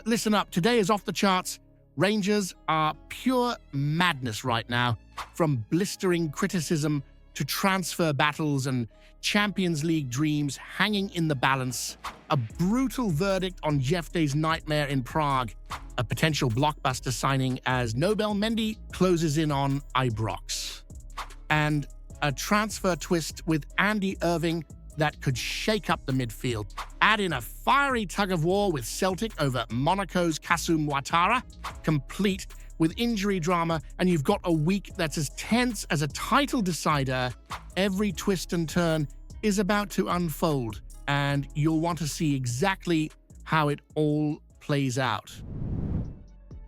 Listen up, today is off the charts. Rangers are pure madness right now, from blistering criticism to transfer battles and Champions League dreams hanging in the balance, a brutal verdict on Jefte's nightmare in Prague, a potential blockbuster signing as Nobel Mendy closes in on Ibrox, and a transfer twist with Andy Irving that could shake up the midfield. Add in a fiery tug-of-war with Celtic over Monaco's Kassoum Ouattara, complete with injury drama, and you've got a week that's as tense as a title decider. Every twist and turn is about to unfold, and you'll want to see exactly how it all plays out.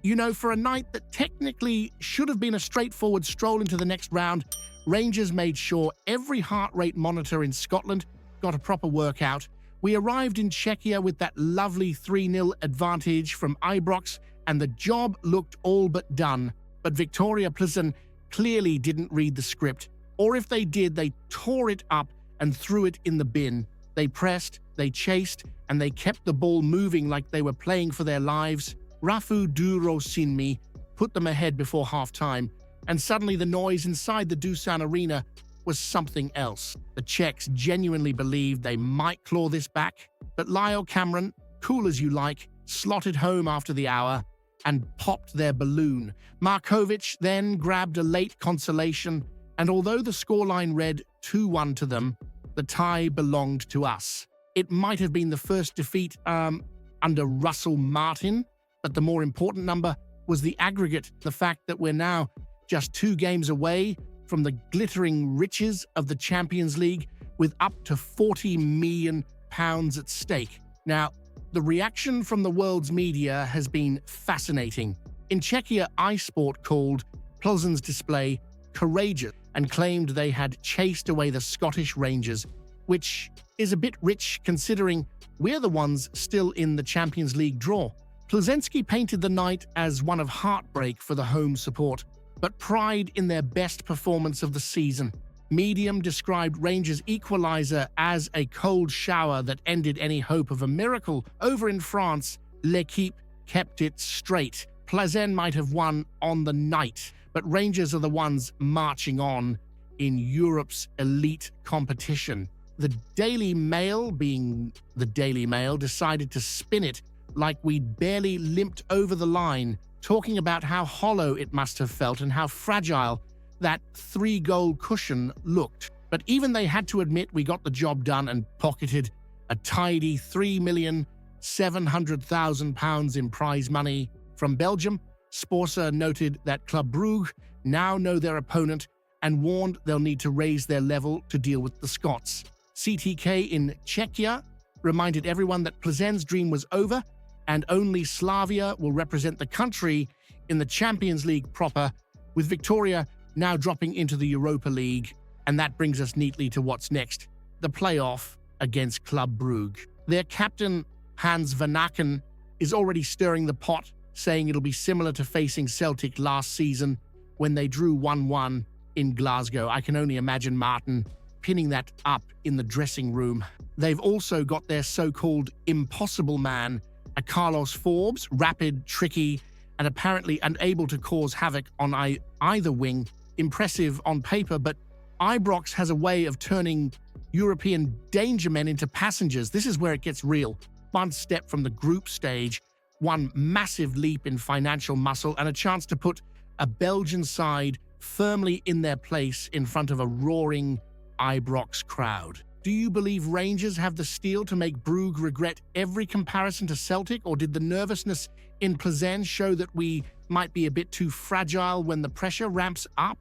You know, for a night that technically should have been a straightforward stroll into the next round, Rangers made sure every heart rate monitor in Scotland got a proper workout. We arrived in Czechia with that lovely 3-0 advantage from Ibrox, and the job looked all but done. But Viktoria Plzen clearly didn't read the script, or if they did, they tore it up and threw it in the bin. They pressed, they chased, and they kept the ball moving like they were playing for their lives. Rafu Durosinmi put them ahead before half-time, and suddenly the noise inside the Dusan Arena was something else. The Czechs genuinely believed they might claw this back, but Lyle Cameron, cool as you like, slotted home after the hour and popped their balloon. Markovic then grabbed a late consolation, and although the scoreline read 2-1 to them, the tie belonged to us. It might have been the first defeat under Russell Martin, but the more important number was the aggregate, the fact that we're now just 2 games away from the glittering riches of the Champions League with up to £40 million at stake. Now, the reaction from the world's media has been fascinating. In Czechia, iSport called Plzen's display courageous and claimed they had chased away the Scottish Rangers, which is a bit rich considering we're the ones still in the Champions League draw. Plzeňski painted the night as one of heartbreak for the home support, but pride in their best performance of the season. Medium described Rangers' equaliser as a cold shower that ended any hope of a miracle. Over in France, L'Équipe kept it straight. Plzen might have won on the night, but Rangers are the ones marching on in Europe's elite competition. The Daily Mail, being the Daily Mail, decided to spin it like we'd barely limped over the line, talking about how hollow it must have felt and how fragile that 3-goal cushion looked. But even they had to admit we got the job done and pocketed a tidy £3,700,000 in prize money. From Belgium, Sporza noted that Club Brugge now know their opponent and warned they'll need to raise their level to deal with the Scots. CTK in Czechia reminded everyone that Plzen's dream was over and only Slavia will represent the country in the Champions League proper, with Viktoria now dropping into the Europa League. And that brings us neatly to what's next, the playoff against Club Brugge. Their captain, Hans van Aken, is already stirring the pot, saying it'll be similar to facing Celtic last season when they drew 1-1 in Glasgow. I can only imagine Martin pinning that up in the dressing room. They've also got their so-called impossible man, a Carlos Forbes, rapid, tricky, and apparently unable to cause havoc on either wing. Impressive on paper, but Ibrox has a way of turning European danger men into passengers. This is where it gets real. One step from the group stage, one massive leap in financial muscle, and a chance to put a Belgian side firmly in their place in front of a roaring Ibrox crowd. Do you believe Rangers have the steel to make Brugge regret every comparison to Celtic, or did the nervousness in Plzen show that we might be a bit too fragile when the pressure ramps up?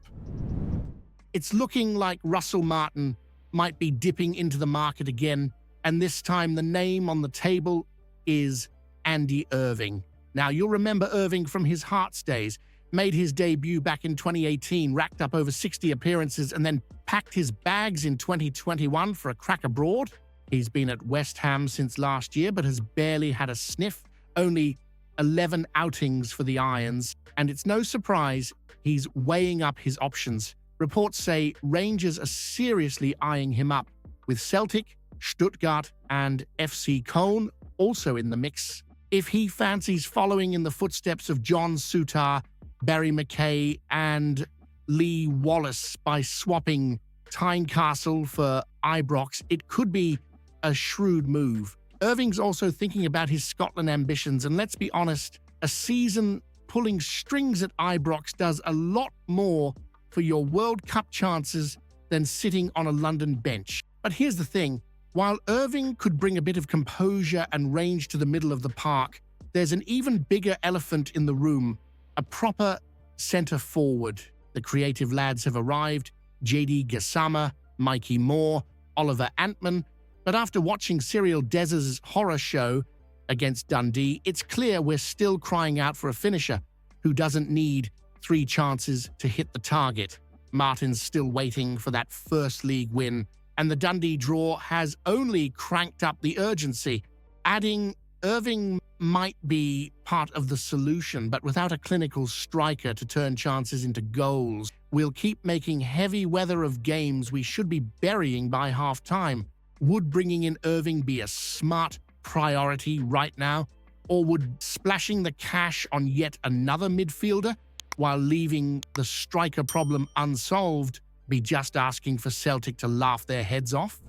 It's looking like Russell Martin might be dipping into the market again, and this time the name on the table is Andy Irving. Now, you'll remember Irving from his Hearts days. Made his debut back in 2018, racked up over 60 appearances, and then packed his bags in 2021 for a crack abroad. He's been at West Ham since last year, but has barely had a sniff. Only 11 outings for the Irons, and it's no surprise he's weighing up his options. Reports say Rangers are seriously eyeing him up, with Celtic, Stuttgart, and FC Köln also in the mix. if he fancies following in the footsteps of John Souttar, Barry McKay, and Lee Wallace by swapping Tynecastle for Ibrox, it could be a shrewd move. Irving's also thinking about his Scotland ambitions, and let's be honest, a season pulling strings at Ibrox does a lot more for your World Cup chances than sitting on a London bench. But here's the thing, while Irving could bring a bit of composure and range to the middle of the park, there's an even bigger elephant in the room, a proper centre forward. The creative lads have arrived, Mendy Kassoum, Mikey Moore, Oliver Antman, but after watching Cyril Dez's horror show against Dundee, it's clear we're still crying out for a finisher who doesn't need 3 chances to hit the target. Martin's still waiting for that first league win, and the Dundee draw has only cranked up the urgency. Adding Irving might be part of the solution, but without a clinical striker to turn chances into goals, we'll keep making heavy weather of games we should be burying by half-time. Would bringing in Irving be a smart priority right now, or would splashing the cash on yet another midfielder while leaving the striker problem unsolved be just asking for Celtic to laugh their heads off?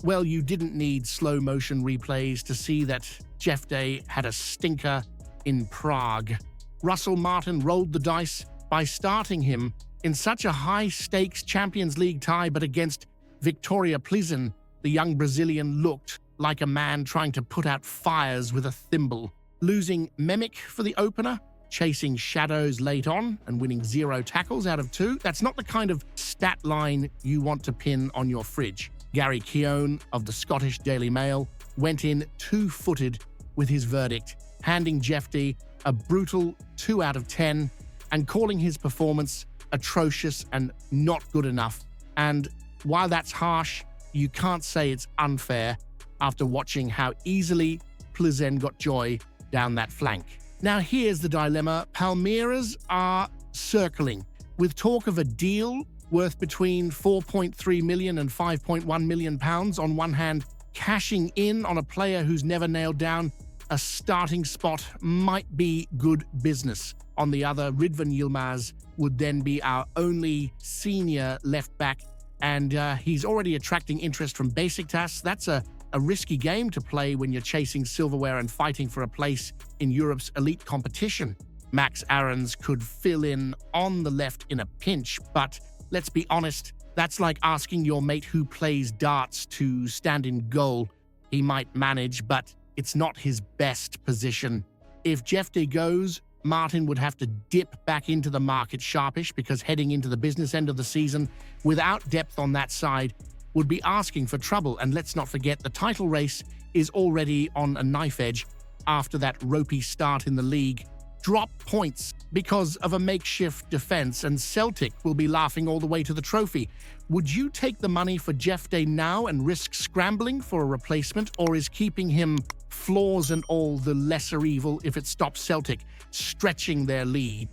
Well, you didn't need slow-motion replays to see that Jefte had a stinker in Prague. Russell Martin rolled the dice by starting him in such a high-stakes Champions League tie, but against Viktoria Plzen, the young Brazilian looked like a man trying to put out fires with a thimble. Losing Memic for the opener, chasing shadows late on and winning 0 tackles out of 2, that's not the kind of stat line you want to pin on your fridge. Gary Keown of the Scottish Daily Mail went in 2-footed with his verdict, handing Jefte a brutal 2 out of 10 and calling his performance atrocious and not good enough. And while that's harsh, you can't say it's unfair after watching how easily Plzen got joy down that flank. Now here's the dilemma. Palmeiras are circling, with talk of a deal worth between 4.3 million and 5.1 million pounds on one hand. Cashing in on a player who's never nailed down a starting spot might be good business. On the other, Ridvan Yilmaz would then be our only senior left back, and he's already attracting interest from Besiktas. That's a risky game to play when you're chasing silverware and fighting for a place in Europe's elite competition. Max Aarons could fill in on the left in a pinch, but let's be honest, that's like asking your mate who plays darts to stand in goal. He might manage, but it's not his best position. If Jefte goes, Martin would have to dip back into the market sharpish, because heading into the business end of the season without depth on that side would be asking for trouble. And let's not forget, the title race is already on a knife edge after that ropey start in the league. Drop points because of a makeshift defense, and Celtic will be laughing all the way to the trophy. Would you take the money for Jefte now and risk scrambling for a replacement, or is keeping him, flaws and all, the lesser evil if it stops Celtic stretching their lead?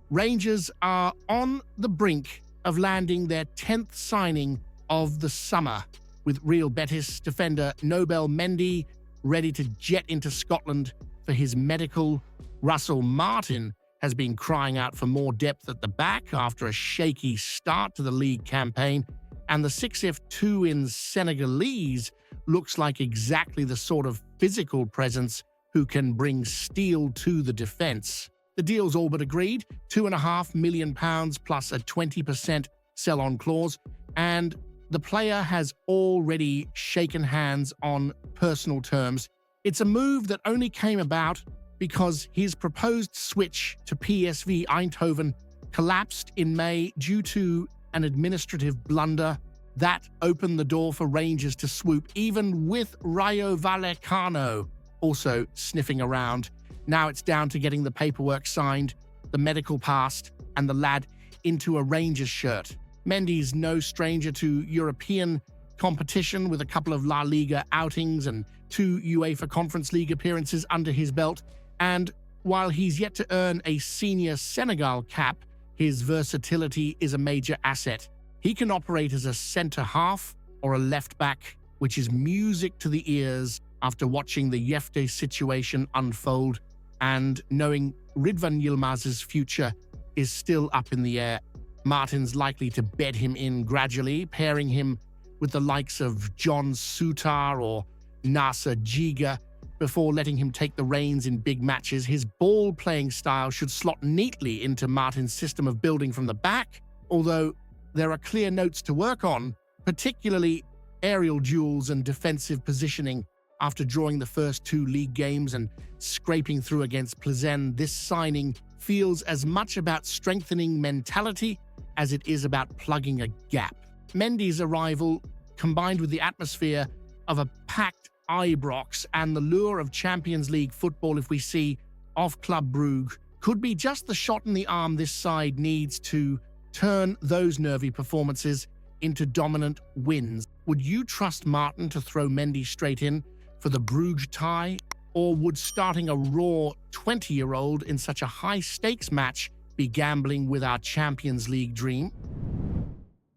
Rangers are on the brink of landing their 10th signing of the summer, with Real Betis defender Nobel Mendy ready to jet into Scotland for his medical. Russell Martin has been crying out for more depth at the back after a shaky start to the league campaign, and the 6F2 in Senegalese looks like exactly the sort of physical presence who can bring steel to the defense. The deal's all but agreed, £2.5 million plus a 20% sell-on clause, and the player has already shaken hands on personal terms. It's a move that only came about because his proposed switch to PSV Eindhoven collapsed in May due to an administrative blunder. That opened the door for Rangers to swoop, even with Rayo Vallecano also sniffing around. Now it's down to getting the paperwork signed, the medical passed, and the lad into a Rangers shirt. Mendy's no stranger to European competition, with a couple of La Liga outings and 2 UEFA Conference League appearances under his belt. And while he's yet to earn a senior Senegal cap, his versatility is a major asset. He can operate as a centre-half or a left-back, which is music to the ears after watching the Jefte situation unfold and knowing Ridvan Yilmaz's future is still up in the air. Martin's likely to bed him in gradually, pairing him with the likes of John Sutar or Nasser Jiga before letting him take the reins in big matches. His ball-playing style should slot neatly into Martin's system of building from the back, although there are clear notes to work on, particularly aerial duels and defensive positioning. After drawing the first 2 league games and scraping through against Plzen, this signing feels as much about strengthening mentality as it is about plugging a gap. Mendy's arrival, combined with the atmosphere of a packed Ibrox and the lure of Champions League football if we see off Club Brugge, could be just the shot in the arm this side needs to turn those nervy performances into dominant wins. Would you trust Martin to throw Mendy straight in for the Brugge tie, or would starting a raw 20-year-old in such a high-stakes match be gambling with our Champions League dream?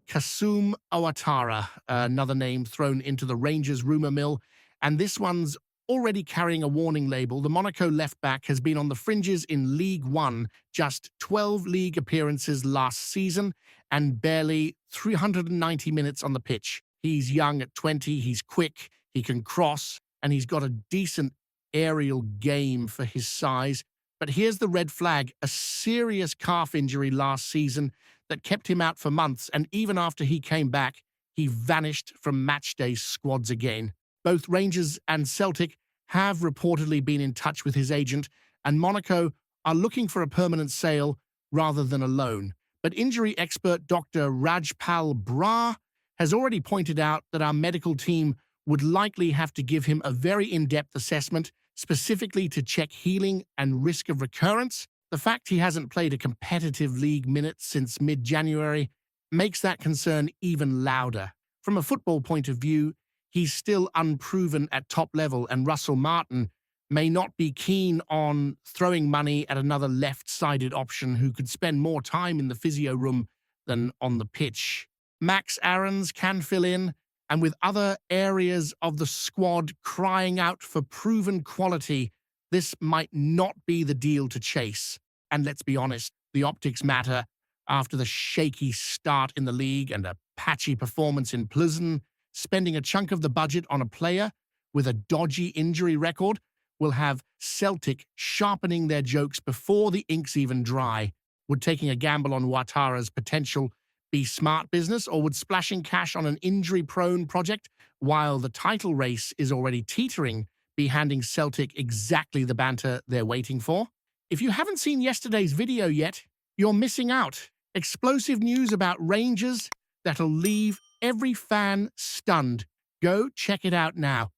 Kassoum Ouattara, another name thrown into the Rangers rumour mill, and this one's already carrying a warning label. The Monaco left-back has been on the fringes in League One, just 12 league appearances last season and barely 390 minutes on the pitch. He's young at 20, he's quick, he can cross, and he's got a decent aerial game for his size. But here's the red flag: a serious calf injury last season that kept him out for months, and even after he came back, he vanished from matchday squads again. Both Rangers and Celtic have reportedly been in touch with his agent, and Monaco are looking for a permanent sale rather than a loan. But injury expert Dr. Rajpal Brar has already pointed out that our medical team would likely have to give him a very in-depth assessment, specifically to check healing and risk of recurrence. The fact he hasn't played a competitive league minute since mid-January makes that concern even louder. From a football point of view, he's still unproven at top level, and Russell Martin may not be keen on throwing money at another left-sided option who could spend more time in the physio room than on the pitch. Max Aarons can fill in, and with other areas of the squad crying out for proven quality, this might not be the deal to chase. And let's be honest, the optics matter. After the shaky start in the league and a patchy performance in Plzen, spending a chunk of the budget on a player with a dodgy injury record will have Celtic sharpening their jokes before the ink's even dry. Would taking a gamble on Ouattara's potential be smart business, or would splashing cash on an injury-prone project while the title race is already teetering be handing Celtic exactly the banter they're waiting for? If you haven't seen yesterday's video yet, you're missing out. Explosive news about Rangers that'll leave every fan stunned. Go check it out now.